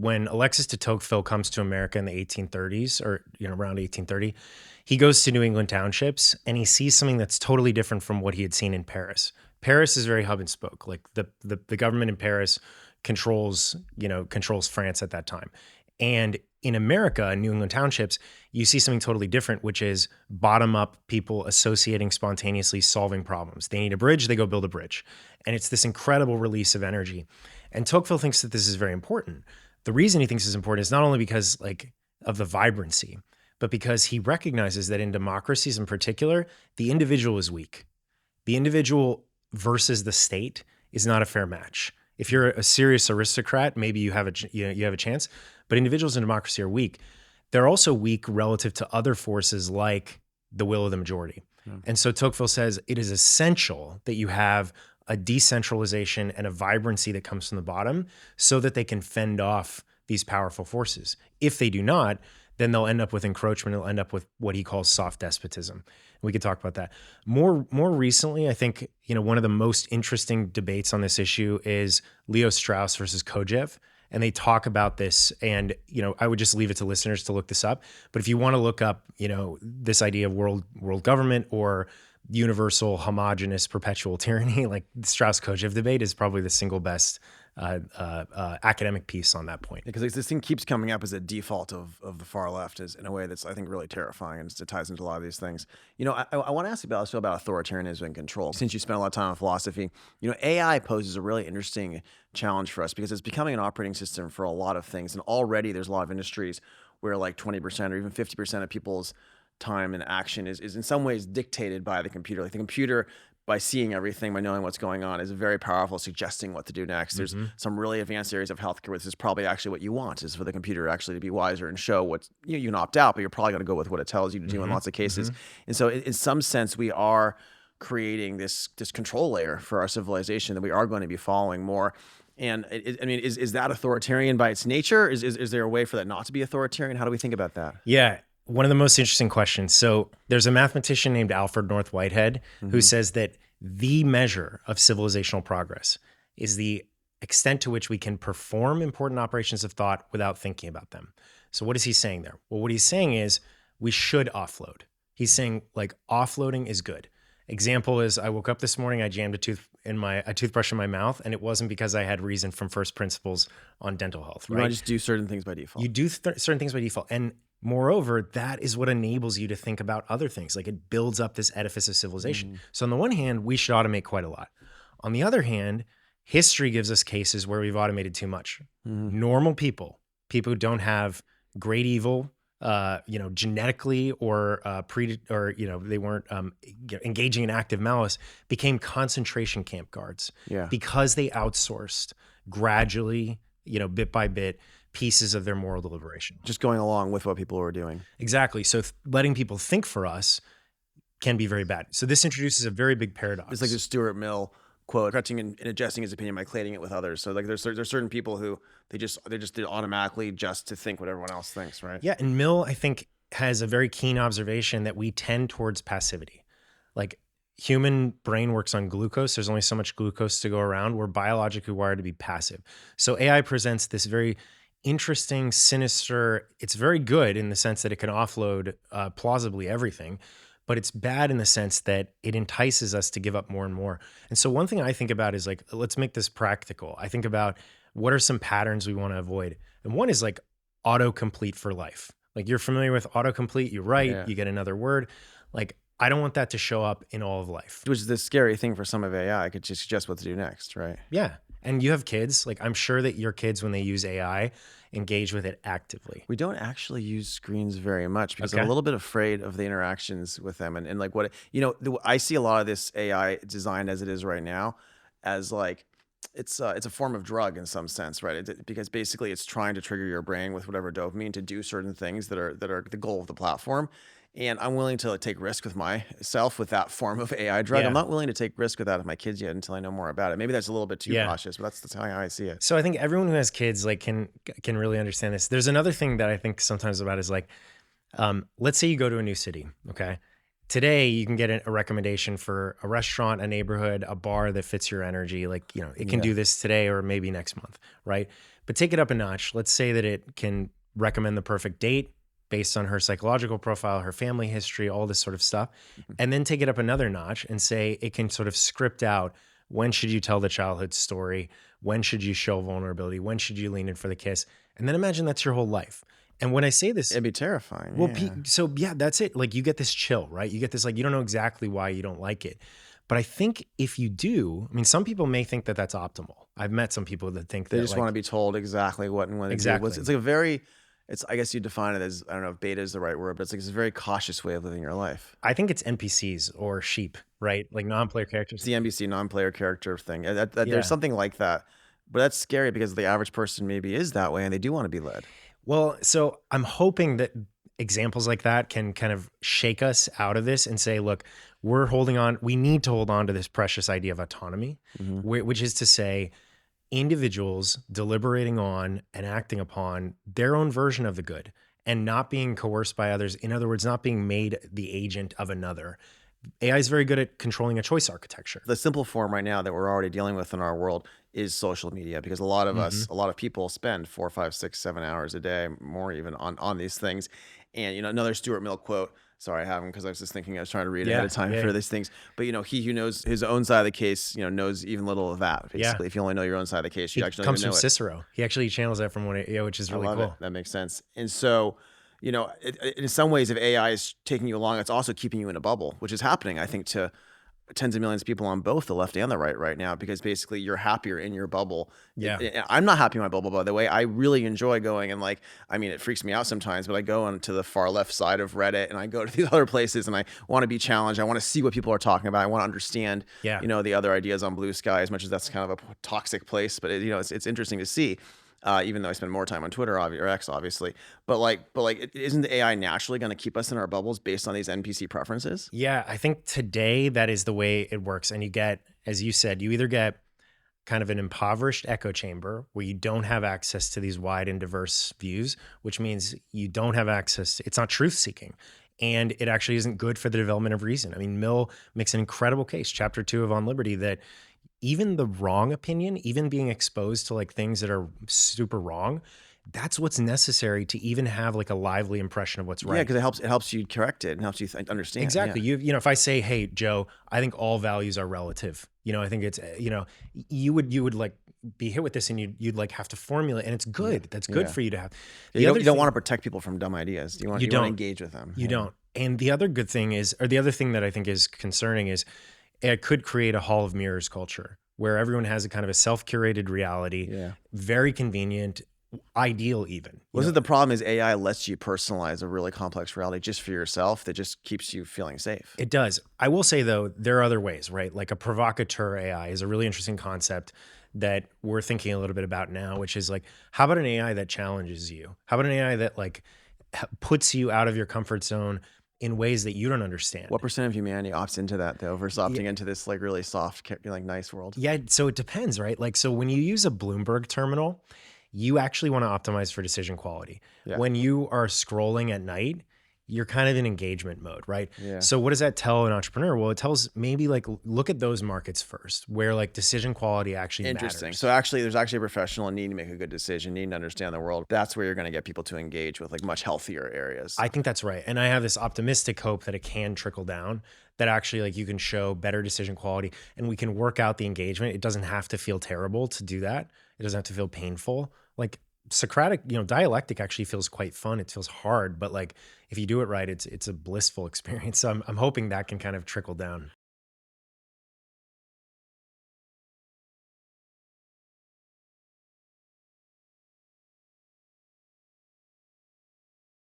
when Alexis de Tocqueville comes to America in the 1830s, or around 1830, he goes to New England townships and he sees something that's totally different from what he had seen in Paris. Paris is very hub and spoke. Like the government in Paris controls France at that time. And in America, in New England townships, you see something totally different, which is bottom-up people associating spontaneously, solving problems. They need a bridge, they go build a bridge. And it's this incredible release of energy. And Tocqueville thinks that this is very important. The reason he thinks it's important is not only because of the vibrancy, but because he recognizes that in democracies in particular, the individual is weak. The individual versus the state is not a fair match. If you're a serious aristocrat, maybe you have a chance, but individuals in democracy are weak. They're also weak relative to other forces like the will of the majority. Yeah. And so Tocqueville says it is essential that you have a decentralization and a vibrancy that comes from the bottom so that they can fend off these powerful forces. If they do not, then they'll end up with encroachment. They'll end up with what he calls soft despotism. We could talk about that. More recently, I think, one of the most interesting debates on this issue is Leo Strauss versus Kojève. And they talk about this, and I would just leave it to listeners to look this up. But if you want to look up, this idea of world government or universal, homogenous, perpetual tyranny, like the Strauss-Kojève debate is probably the single best academic piece on that point. Because this thing keeps coming up as a default of the far left, is in a way that's, I think, really terrifying, and it ties into a lot of these things. I want to ask you about authoritarianism and control. Since you spent a lot of time on philosophy, AI poses a really interesting challenge for us because it's becoming an operating system for a lot of things, and already there's a lot of industries where like 20% or even 50% of people's time and action is in some ways dictated by the computer. Like the computer, by seeing everything, by knowing what's going on, is very powerful, suggesting what to do next. There's some really advanced areas of healthcare where this is probably actually what you want, is for the computer actually to be wiser and show what you can opt out, but you're probably going to go with what it tells you to do in lots of cases. And so in some sense, we are creating this control layer for our civilization that we are going to be following more. And is that authoritarian by its nature? Is there a way for that not to be authoritarian? How do we think about that? Yeah. One of the most interesting questions. So there's a mathematician named Alfred North Whitehead who says that the measure of civilizational progress is the extent to which we can perform important operations of thought without thinking about them. So what is he saying there? Well, what he's saying is we should offload. He's saying offloading is good. Example is I woke up this morning, I jammed a toothbrush in my mouth, and it wasn't because I had reason from first principles on dental health. Right? You might just do certain things by default. You do certain things by default. And moreover, that is what enables you to think about other things. Like it builds up this edifice of civilization. So on the one hand, we should automate quite a lot. On the other hand, history gives us cases where we've automated too much. Normal people who don't have great evil, genetically or they weren't engaging in active malice, became concentration camp guards because they outsourced gradually, bit by bit, pieces of their moral deliberation. Just going along with what people were doing. Exactly. So letting people think for us can be very bad. So this introduces a very big paradox. It's like the Stuart Mill quote, correcting and adjusting his opinion by collating it with others. So there's certain people who they just did automatically just to think what everyone else thinks, right? Yeah, and Mill, I think, has a very keen observation that we tend towards passivity. Like human brain works on glucose. There's only so much glucose to go around. We're biologically wired to be passive. So AI presents this very interesting, sinister, it's very good in the sense that it can offload plausibly everything, but it's bad in the sense that it entices us to give up more and more. And so one thing I think about is let's make this practical. I think about what are some patterns we want to avoid. And one is autocomplete for life. Like you're familiar with autocomplete, you write, you get another word. I don't want that to show up in all of life. Which is the scary thing for some of AI. I could just suggest what to do next, right? Yeah. And you have kids. I'm sure that your kids, when they use AI, engage with it actively. We don't actually use screens very much because I'm a little bit afraid of the interactions with them. And I see a lot of this AI designed as it is right now as it's a form of drug in some sense, right? Because basically it's trying to trigger your brain with whatever dopamine to do certain things that are the goal of the platform. And I'm willing to take risk with myself with that form of AI drug. Yeah. I'm not willing to take risk with that with my kids yet until I know more about it. Maybe that's a little bit too cautious, but that's how I see it. So I think everyone who has kids can really understand this. There's another thing that I think sometimes about is let's say you go to a new city, okay? Today you can get a recommendation for a restaurant, a neighborhood, a bar that fits your energy. It can do this today or maybe next month, right? But take it up a notch. Let's say that it can recommend the perfect date based on her psychological profile, her family history, all this sort of stuff. Mhm. And then take it up another notch and say it can sort of script out, when should you tell the childhood story? When should you show vulnerability? When should you lean in for the kiss? And then imagine that's your whole life. And when I say this, It'd be terrifying. well, Yeah. so yeah, that's it. Like you get this chill, right? You get this, like, you don't know exactly why you don't like it. But I think if you do, I mean, some people may think that that's optimal. I've met some people that think They that, just like, want to be told exactly what and when to do. exactly. It's like a very, it's, I guess you define it as, I don't know if beta is the right word, but it's like it's a very cautious way of living your life. I think it's NPCs or sheep, right? Like non-player It's characters. the NBC non-player character thing. That Yeah. there's something like that, but that's scary because the average person maybe is that way and they do want to be led. Well, so I'm hoping that examples like that can kind of shake us out of this and say, look, we're holding on, we need to hold on to this precious idea of autonomy, Mhm. which is to say, individuals deliberating on and acting upon their own version of the good and not being coerced by others. In other words, not being made the agent of another. AI is very good at controlling a choice architecture. The simple form right now that we're already dealing with in our world is social media, because a lot of us, a lot of people spend 4, 5, 6, 7 hours a day, more even on these things. And, you know, another Stuart Mill quote, sorry, I have them because I was just thinking, I was trying to read ahead of time for these things. But, you know, he who knows his own side of the case, you know, knows even little of that, basically. If you only know your own side of the case, you It actually don't comes even from know it. Cicero. He actually channels that from one, which is I really love cool. it. That makes sense. And so, you know, in some ways, if AI is taking you along, it's also keeping you in a bubble, which is happening, I think, to tens of millions of people on both the left and the right now, because basically you're happier in your bubble. Yeah. I'm not happy in my bubble, by the way. I really enjoy going and, like, I mean, it freaks me out sometimes, but I go onto the far left side of Reddit and I go to these other places and I want to be challenged. I want to see what people are talking about. I want to understand, Yeah. you know, the other ideas on Blue Sky, as much as that's kind of a toxic place, but you know, it's interesting to see. Even though I spend more time on Twitter or X, obviously, but isn't the AI naturally going to keep us in our bubbles based on these NPC preferences? Yeah, I think today that is the way it works. And you get, as you said, you either get kind of an impoverished echo chamber where you don't have access to these wide and diverse views, which means you don't have access it's not truth seeking. And it actually isn't good for the development of reason. I mean, Mill makes an incredible case, chapter 2 of On Liberty, that even the wrong opinion, even being exposed to like things that are super wrong, that's what's necessary to even have like a lively impression of what's Yeah, right. because it helps you correct it and helps you understand. Exactly. Yeah. You know, if I say, "Hey, Joe, I think all values are relative." You know, I think it's, you know, you would like be hit with this and you'd like have to formulate, and it's good. That's good Yeah. for you to have. Yeah, you don't want to protect people from dumb ideas. You want to don't. engage with them. You don't. And the other good thing is, or the other thing that I think is concerning is it could create a hall of mirrors culture where everyone has a kind of a self-curated reality, Yeah. very convenient, ideal even. You Was know, it the problem is AI lets you personalize a really complex reality just for yourself that just keeps you feeling safe? It does. I will say though, there are other ways, right? Like a provocateur AI is a really interesting concept that we're thinking a little bit about now, which is like, how about an AI that challenges you? How about an AI that like puts you out of your comfort zone in ways that you don't understand? What percent of humanity opts into that though, versus opting into this like really soft, like nice world? Yeah, so it depends, right? Like, so when you use a Bloomberg terminal, you actually want to optimize for decision quality. Yeah. When you are scrolling at night, you're kind of in engagement mode, right? Yeah. So what does that tell an entrepreneur? Well, it tells maybe like look at those markets first, where like decision quality actually Interesting. matters. So actually, there's actually a professional needing to make a good decision, needing to understand the world. That's where you're going to get people to engage with like much healthier areas. I think that's right. And I have this optimistic hope that it can trickle down, that actually like you can show better decision quality and we can work out the engagement. It doesn't have to feel terrible to do that. It doesn't have to feel painful. Like Socratic, you know, dialectic actually feels quite fun. It feels hard, but like if you do it right, it's a blissful experience. So I'm hoping that can kind of trickle down.